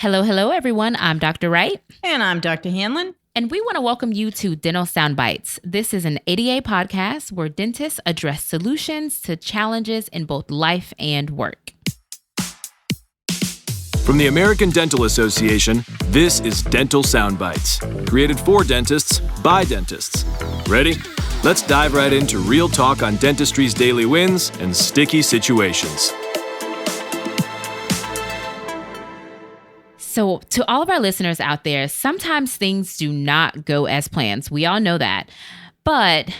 Hello, hello, everyone. I'm Dr. Wright. And I'm Dr. Hanlon. And we want to welcome you to Dental Soundbites. This is an ADA podcast where dentists address solutions to challenges in both life and work. From the American Dental Association, this is Dental Soundbites, created for dentists by dentists. Ready? Let's dive right into real talk on dentistry's daily wins and sticky situations. So to all of our listeners out there, sometimes things do not go as planned. We all know that. But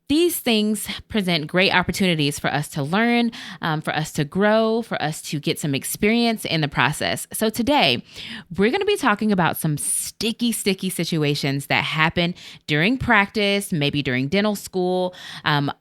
these things present great opportunities for us to learn, for us to grow, for us to get some experience in the process. So today, we're going to be talking about some sticky situations that happen during practice, maybe during dental school,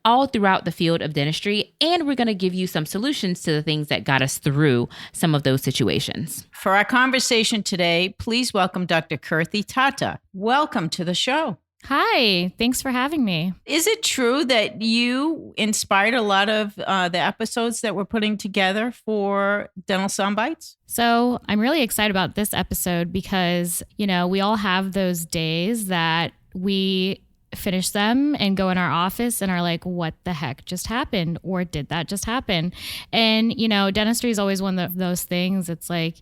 all throughout the field of dentistry. And we're going to give you some solutions to the things that got us through some of those situations. For our conversation today, please welcome Dr. Kirthi Tata. Welcome to the show. Hi, thanks for having me. Is it true that you inspired a lot of the episodes that we're putting together for Dental Soundbites? So I'm really excited about this episode because, we all have those days that we finish them and go in our office and are like, what the heck just happened? Or did that just happen? And, dentistry is always one of those things. It's like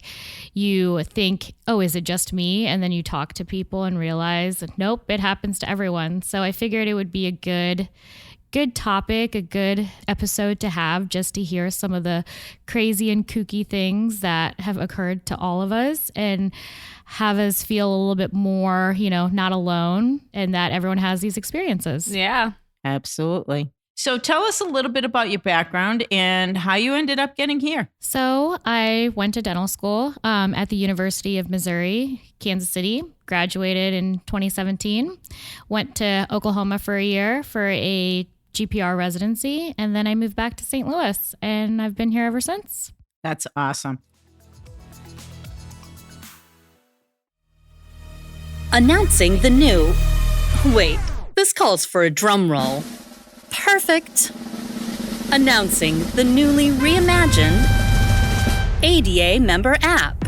you think, oh, is it just me? And then you talk to people and realize, nope, it happens to everyone. So I figured it would be a good topic, a good episode to have just to hear some of the crazy and kooky things that have occurred to all of us and have us feel a little bit more, not alone and that everyone has these experiences. Yeah, absolutely. So tell us a little bit about your background and how you ended up getting here. So I went to dental school at the University of Missouri, Kansas City, graduated in 2017, went to Oklahoma for a year for a GPR residency, and then I moved back to St. Louis, and I've been here ever since. That's awesome. Announcing the new... Wait, this calls for a drum roll. Perfect. Announcing the newly reimagined ADA member app.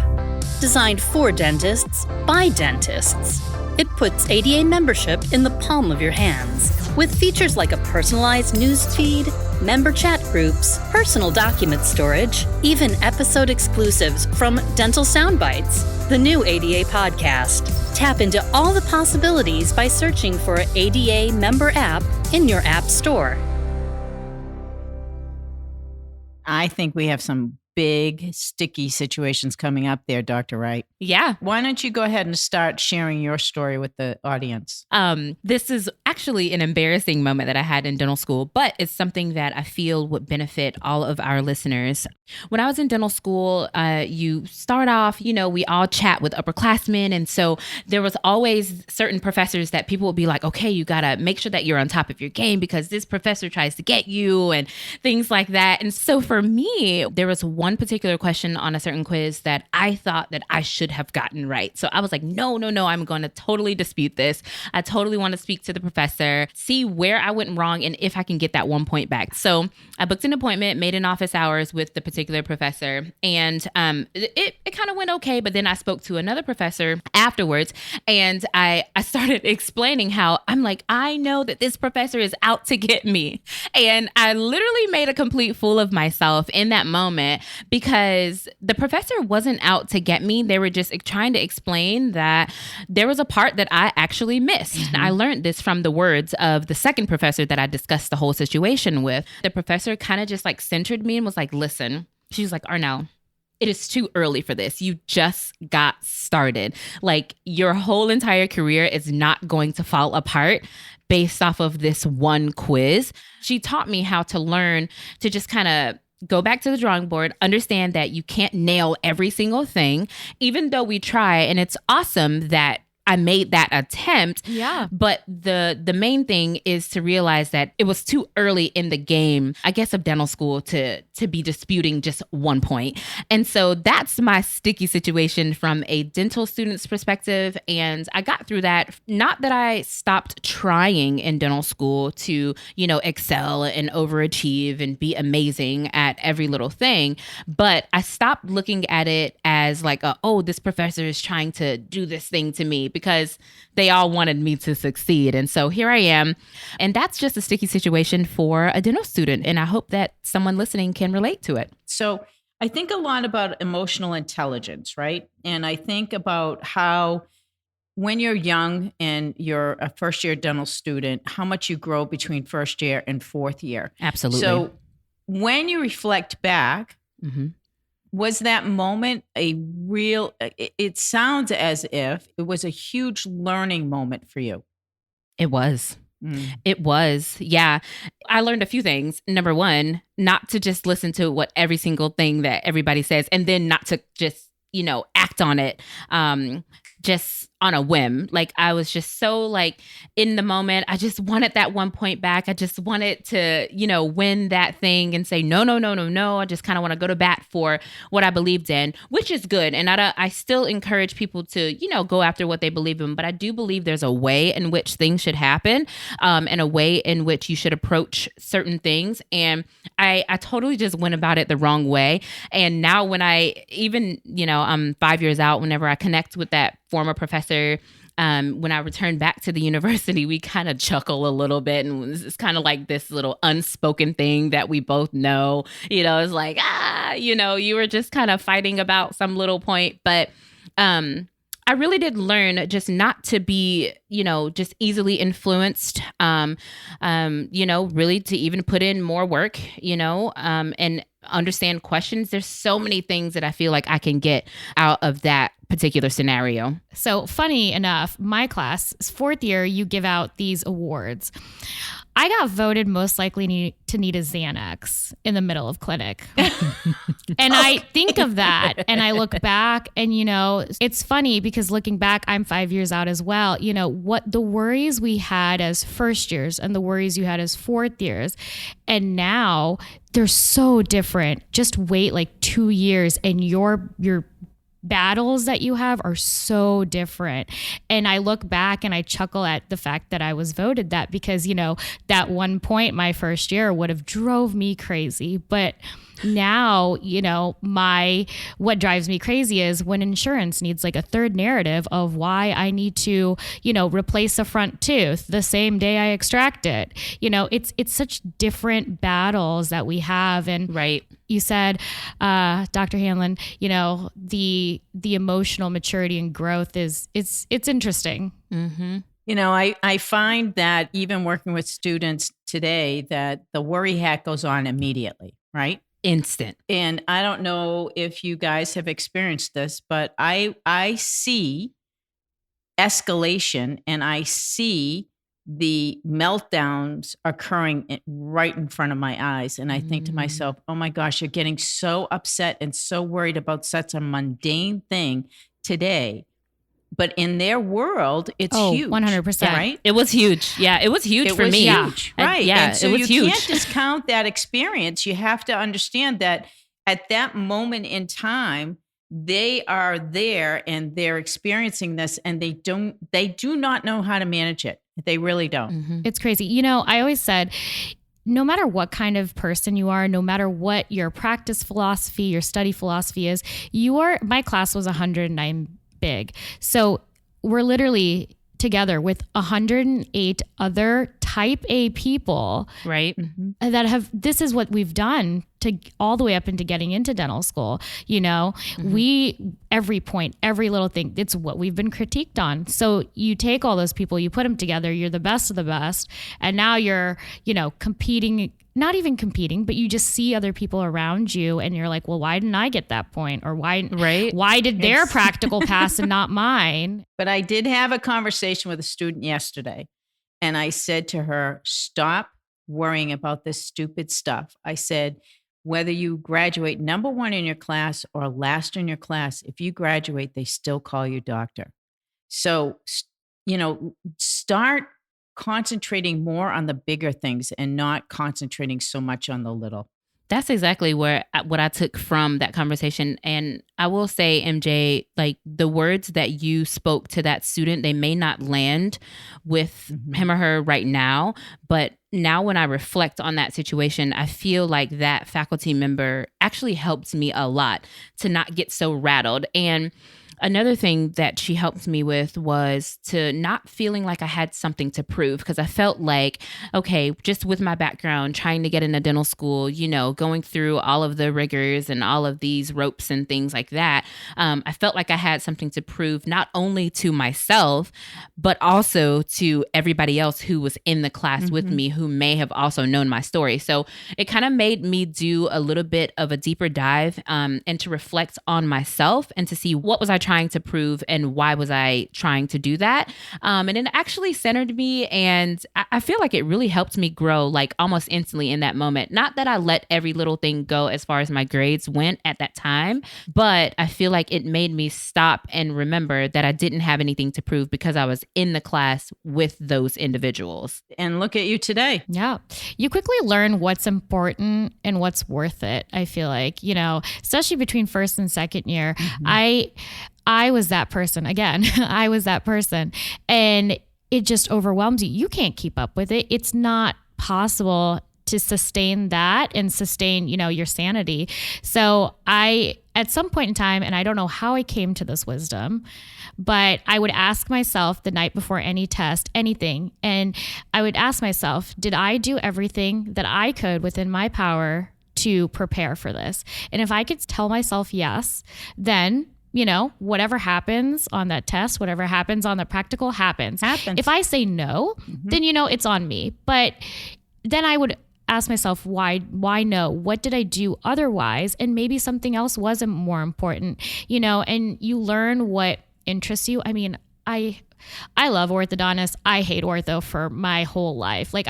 Designed for dentists by dentists. It puts ADA membership in the palm of your hands. With features like a personalized news feed, member chat groups, personal document storage, even episode exclusives from Dental Soundbites, the new ADA podcast. Tap into all the possibilities by searching for ADA member app in your app store. I think we have some big, sticky situations coming up there, Dr. Wright. Yeah. Why don't you go ahead and start sharing your story with the audience? This is actually an embarrassing moment that I had in dental school, but it's something that I feel would benefit all of our listeners. When I was in dental school, you start off, we all chat with upperclassmen. And so there was always certain professors that people would be like, okay, you got to make sure that you're on top of your game because this professor tries to get you and things like that. And so for me, there was one particular question on a certain quiz that I thought that I should have gotten right. So I was like, no, I'm going to totally dispute this. I totally want to speak to the professor, see where I went wrong and if I can get that 1 point back. So I booked an appointment, made an office hours with the particular professor, and it kind of went okay. But then I spoke to another professor afterwards, and I started explaining how I'm like, I know that this professor is out to get me. And I literally made a complete fool of myself in that moment because the professor wasn't out to get me. They were just trying to explain that there was a part that I actually missed. Mm-hmm. I learned this from the words of the second professor that I discussed the whole situation with. The professor kind of just centered me and was like, listen, she was like, Arnell, it is too early for this. You just got started. Your whole entire career is not going to fall apart based off of this one quiz. She taught me how to learn to just kind of go back to the drawing board, understand that you can't nail every single thing, even though we try. And it's awesome that I made that attempt. Yeah. But the main thing is to realize that it was too early in the game, I guess, of dental school to be disputing just one point. And so that's my sticky situation from a dental student's perspective. And I got through that. Not that I stopped trying in dental school to, excel and overachieve and be amazing at every little thing, but I stopped looking at it as like, this professor is trying to do this thing to me, because they all wanted me to succeed. And so here I am. And that's just a sticky situation for a dental student. And I hope that someone listening can relate to it. So I think a lot about emotional intelligence, right? And I think about how when you're young and you're a first year dental student, how much you grow between first year and fourth year. Absolutely. So when you reflect back, Mm-hmm. was that moment it sounds as if it was a huge learning moment for you. It was. It was. Yeah. I learned a few things. Number one, not to just listen to what every single thing that everybody says, and then not to just, act on it. Just on a whim. Like, I was just so like in the moment. I just wanted that 1 point back. I just wanted to, win that thing and say, no. I just kind of want to go to bat for what I believed in, which is good. And I still encourage people to, go after what they believe in. But I do believe there's a way in which things should happen, and a way in which you should approach certain things. And I totally just went about it the wrong way. And now when I even, I'm 5 years out, whenever I connect with that former professor, when I returned back to the university, we kind of chuckle a little bit, and it's kind of like this little unspoken thing that we both know. It's like, you were just kind of fighting about some little point. But I really did learn just not to be, just easily influenced, really to even put in more work, and understand questions. There's so many things that I feel like I can get out of that particular scenario. So funny enough, my class, fourth year, you give out these awards. I got voted most likely to need a Xanax in the middle of clinic. And I think of that and I look back and, it's funny because looking back, I'm 5 years out as well. What the worries we had as first years and the worries you had as fourth years. And now they're so different. Just wait like 2 years and your battles that you have are so different. And I look back and I chuckle at the fact that I was voted that, because, that 1 point my first year would have drove me crazy. But now, what drives me crazy is when insurance needs like a third narrative of why I need to, replace a front tooth the same day I extract it. It's such different battles that we have. And right. You said, Dr. Hanlon, the emotional maturity and growth it's interesting. Mm-hmm. I find that even working with students today, that the worry hat goes on immediately, right? Instant. And I don't know if you guys have experienced this, but I see escalation and I see the meltdowns occurring right in front of my eyes. And I think to myself, oh my gosh, you're getting so upset and so worried about such a mundane thing today. But in their world, it's huge. 100%. Right? It was huge. Yeah, it was huge for me. Huge. Right. Yeah, and so it was you huge. can't discount that experience. You have to understand that at that moment in time, they are there and they're experiencing this, and they do not know how to manage it. They really don't. Mm-hmm. It's crazy. I always said, no matter what kind of person you are, no matter what your practice philosophy, your study philosophy is, my class was 109 big. So we're literally together with 108 other type A people, right? that this is what we've done to all the way up into getting into dental school. Every point, every little thing, it's what we've been critiqued on. So you take all those people, you put them together, you're the best of the best. And now you're, competing, not even competing, but you just see other people around you and you're like, well, why didn't I get that point? Or why did their practical pass and not mine? But I did have a conversation with a student yesterday, and I said to her, stop worrying about this stupid stuff. I said, whether you graduate number one in your class or last in your class, if you graduate, they still call you doctor. So, start concentrating more on the bigger things and not concentrating so much on the little. That's exactly what I took from that conversation. And I will say, MJ, like the words that you spoke to that student, they may not land with him or her right now. But now when I reflect on that situation, I feel like that faculty member actually helped me a lot to not get so rattled. And another thing that she helped me with was to not feeling like I had something to prove, because I felt like, okay, just with my background, trying to get into dental school, going through all of the rigors and all of these ropes and things like that, I felt like I had something to prove, not only to myself, but also to everybody else who was in the class with me, who may have also known my story. So it kind of made me do a little bit of a deeper dive and to reflect on myself and to see what was I trying to prove and why was I trying to do that. And it actually centered me, and I feel like it really helped me grow like almost instantly in that moment. Not that I let every little thing go as far as my grades went at that time, but I feel like it made me stop and remember that I didn't have anything to prove because I was in the class with those individuals. And look at you today. Yeah. You quickly learn what's important and what's worth it. I feel like, especially between first and second year, I was that person again. I was that person, and it just overwhelms you. You can't keep up with it. It's not possible to sustain that and sustain, your sanity. So at some point in time, and I don't know how I came to this wisdom, but I would ask myself the night before any test, anything. And I would ask myself, did I do everything that I could within my power to prepare for this? And if I could tell myself yes, then whatever happens on that test, whatever happens on the practical happens. If I say no, then, it's on me. But then I would ask myself, why no? What did I do otherwise? And maybe something else wasn't more important, and you learn what interests you. I mean, I love orthodontists. I hate ortho for my whole life. Like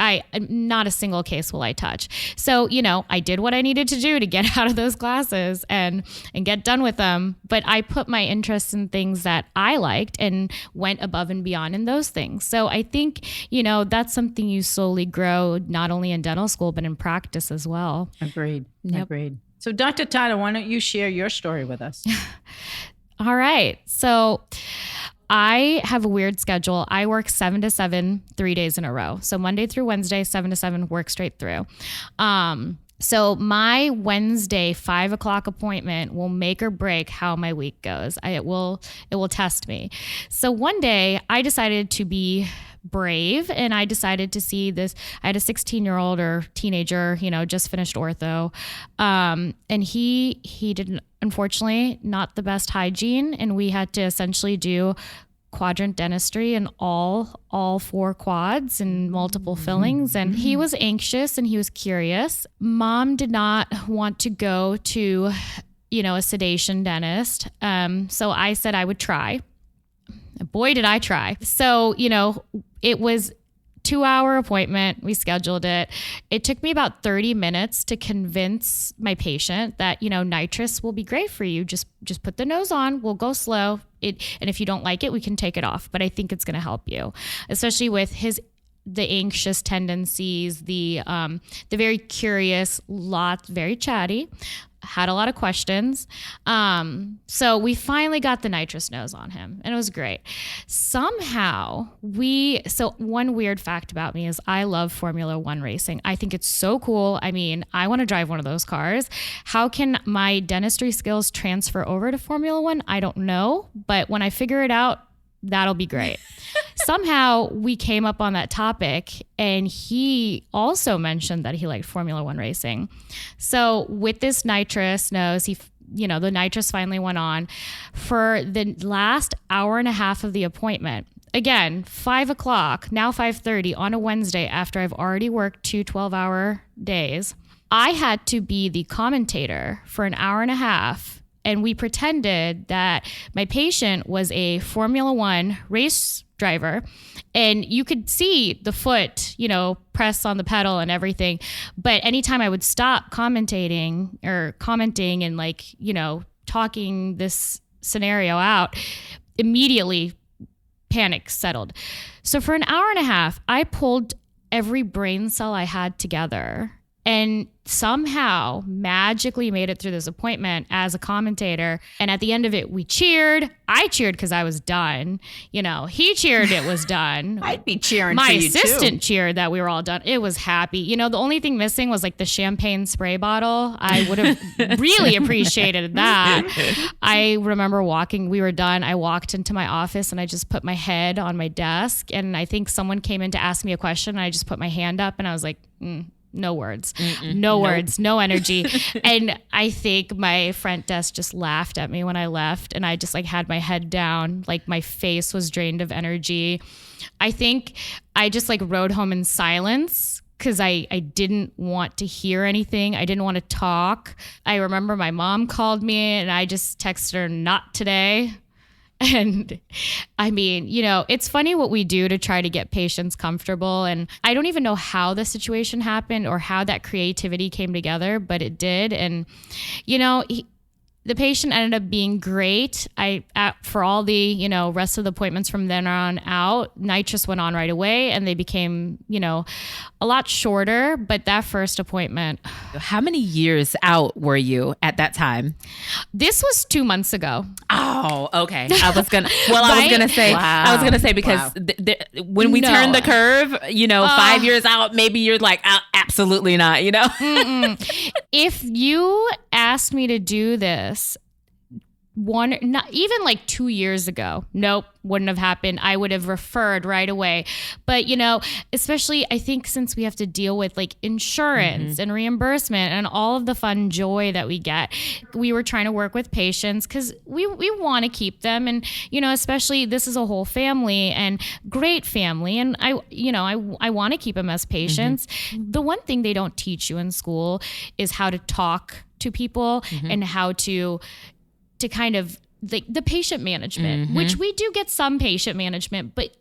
not a single case will I touch. So, I did what I needed to do to get out of those classes and get done with them. But I put my interests in things that I liked and went above and beyond in those things. So I think, that's something you slowly grow, not only in dental school, but in practice as well. Agreed. Yep. Agreed. So Dr. Tata, why don't you share your story with us? All right. So I have a weird schedule. I work 7 to 7, 3 days in a row. So Monday through Wednesday, 7 to 7, work straight through. So my Wednesday 5 o'clock appointment will make or break how my week goes. It will test me. So one day I decided to be brave, and I decided to see this. I had a 16-year-old or teenager, just finished ortho. And he didn't, unfortunately, not the best hygiene. And we had to essentially do quadrant dentistry in all 4 quads and multiple fillings. And he was anxious and he was curious. Mom did not want to go to, a sedation dentist. So I said I would try. Boy, did I try. So, it was 2-hour appointment. We scheduled it. It took me about 30 minutes to convince my patient that, nitrous will be great for you. Just put the nose on. We'll go slow. And if you don't like it, we can take it off. But I think it's going to help you, especially with the anxious tendencies, the very curious, very chatty, had a lot of questions. So we finally got the nitrous nose on him, and it was great. Somehow so one weird fact about me is I love Formula One racing. I think it's so cool. I mean, I want to drive one of those cars. How can my dentistry skills transfer over to Formula One? I don't know, but when I figure it out, that'll be great. Somehow we came up on that topic, and he also mentioned that he liked Formula One racing. So with this nitrous nose, the nitrous finally went on for the last hour and a half of the appointment. Again, 5 o'clock, now 5:30 on a Wednesday after I've already worked 2 12-hour days. I had to be the commentator for an hour and a half. And we pretended that my patient was a Formula One race driver, and you could see the foot, press on the pedal and everything. But anytime I would stop commenting and talking this scenario out, immediately panic settled. So for an hour and a half, I pulled every brain cell I had together and somehow magically made it through this appointment as a commentator. And at the end of it, we cheered. I cheered because I was done. He cheered it was done. I'd be cheering My for you assistant too. cheered that we were all done. It was happy. The only thing missing was like the champagne spray bottle. I would have really appreciated that. I remember we were done. I walked into my office and I just put my head on my desk. And I think someone came in to ask me a question. And I just put my hand up and I was like, no words, no words, no energy. And I think my front desk just laughed at me when I left. And I just like had my head down, like my face was drained of energy. I think I just like rode home in silence because I didn't want to hear anything. I didn't want to talk. I remember my mom called me and I just texted her, not today. And I mean, it's funny what we do to try to get patients comfortable. And I don't even know how the situation happened or how that creativity came together, but it did. And, the patient ended up being great. For all the, rest of the appointments from then on out, nitrous went on right away and they became, a lot shorter. But that first appointment. How many years out were you at that time? This was 2 months ago. Oh, okay. I was going to say because when we turn the curve, 5 years out, maybe you're like, absolutely not, If you asked me to do this, not even like 2 years ago, nope, wouldn't have happened. I would have referred right away. But, especially I think since we have to deal with like insurance and reimbursement and all of the fun joy that we get, we were trying to work with patients because we want to keep them. And, especially this is a whole family and great family. And I want to keep them as patients. The one thing they don't teach you in school is how to talk to people and how to kind of the patient management, which we do get some patient management, but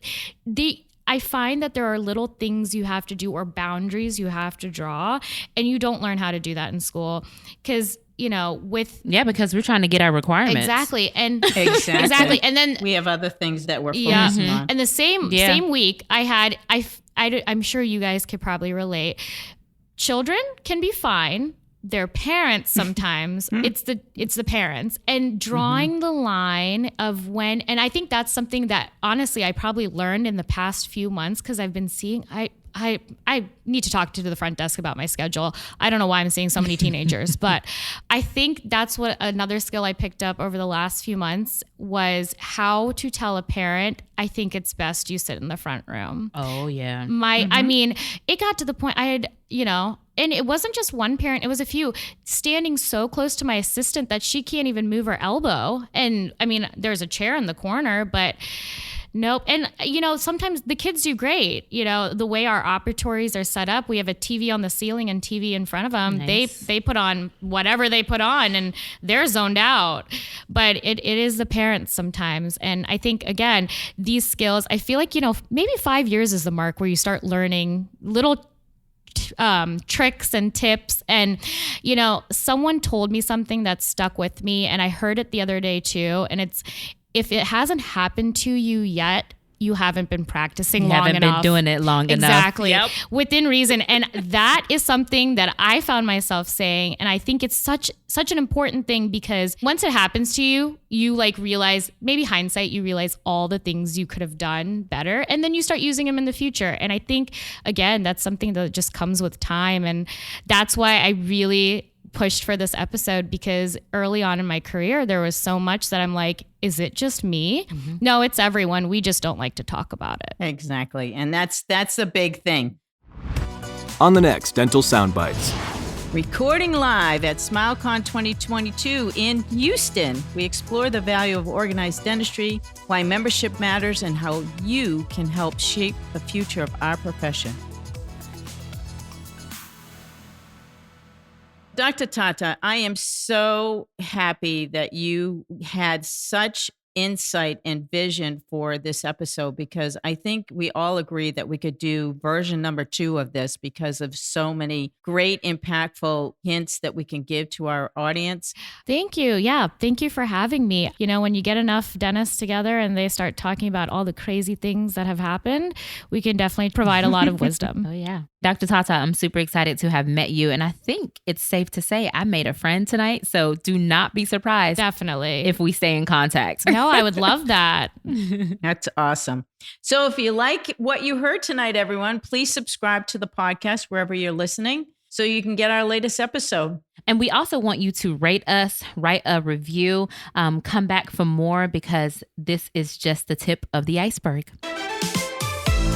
I find that there are little things you have to do or boundaries you have to draw, and you don't learn how to do that in school because because we're trying to get our requirements. Exactly. And exactly. And then we have other things that we're focusing on. And the same week I'm sure you guys could probably relate. Children can be fine. Their parents sometimes it's the parents, and drawing the line of when, and I think that's something that honestly I probably learned in the past few months because I've been seeing I need to talk to the front desk about my schedule. I don't know why I'm seeing so many teenagers, but I think that's what another skill I picked up over the last few months was how to tell a parent, I think it's best you sit in the front room. Oh yeah. I mean, it got to the point I had, and it wasn't just one parent, it was a few standing so close to my assistant that she can't even move her elbow. And I mean, there's a chair in the corner, but nope. And, sometimes the kids do great. The way our operatories are set up, we have a TV on the ceiling and TV in front of them. Nice. They put on whatever they put on and they're zoned out. But it is the parents sometimes. And I think, again, these skills, I feel like, maybe 5 years is the mark where you start learning little tricks and tips. And, someone told me something that stuck with me, and I heard it the other day too. And it's, if it hasn't happened to you yet, you haven't been practicing long enough. You haven't been doing it long enough. Exactly. Yep. Within reason. And that is something that I found myself saying. And I think it's such an important thing because once it happens to you, you like realize, maybe hindsight, you realize all the things you could have done better. And then you start using them in the future. And I think, again, that's something that just comes with time. And that's why I really pushed for this episode, because early on in my career, there was so much that I'm like, is it just me? No, it's everyone. We just don't like to talk about it. Exactly. And that's the big thing. On the next Dental Soundbites. Recording live at SmileCon 2022 in Houston, we explore the value of organized dentistry, why membership matters, and how you can help shape the future of our profession. Dr. Tata, I am so happy that you had such insight and vision for this episode, because I think we all agree that we could do version number 2 of this because of so many great, impactful hints that we can give to our audience. Thank you. Yeah. Thank you for having me. You know, when you get enough dentists together and they start talking about all the crazy things that have happened, we can definitely provide a lot of wisdom. Oh, yeah. Dr. Tata, I'm super excited to have met you. And I think it's safe to say I made a friend tonight. So do not be surprised Definitely. if we stay in contact. No, I would love that. That's awesome. So if you like what you heard tonight, everyone, please subscribe to the podcast wherever you're listening so you can get our latest episode. And we also want you to rate us, write a review, come back for more, because this is just the tip of the iceberg.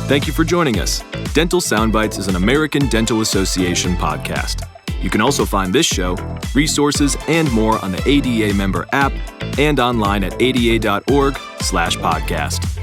Thank you for joining us. Dental Soundbites is an American Dental Association podcast. You can also find this show, resources, and more on the ADA member app and online at ada.org/podcast.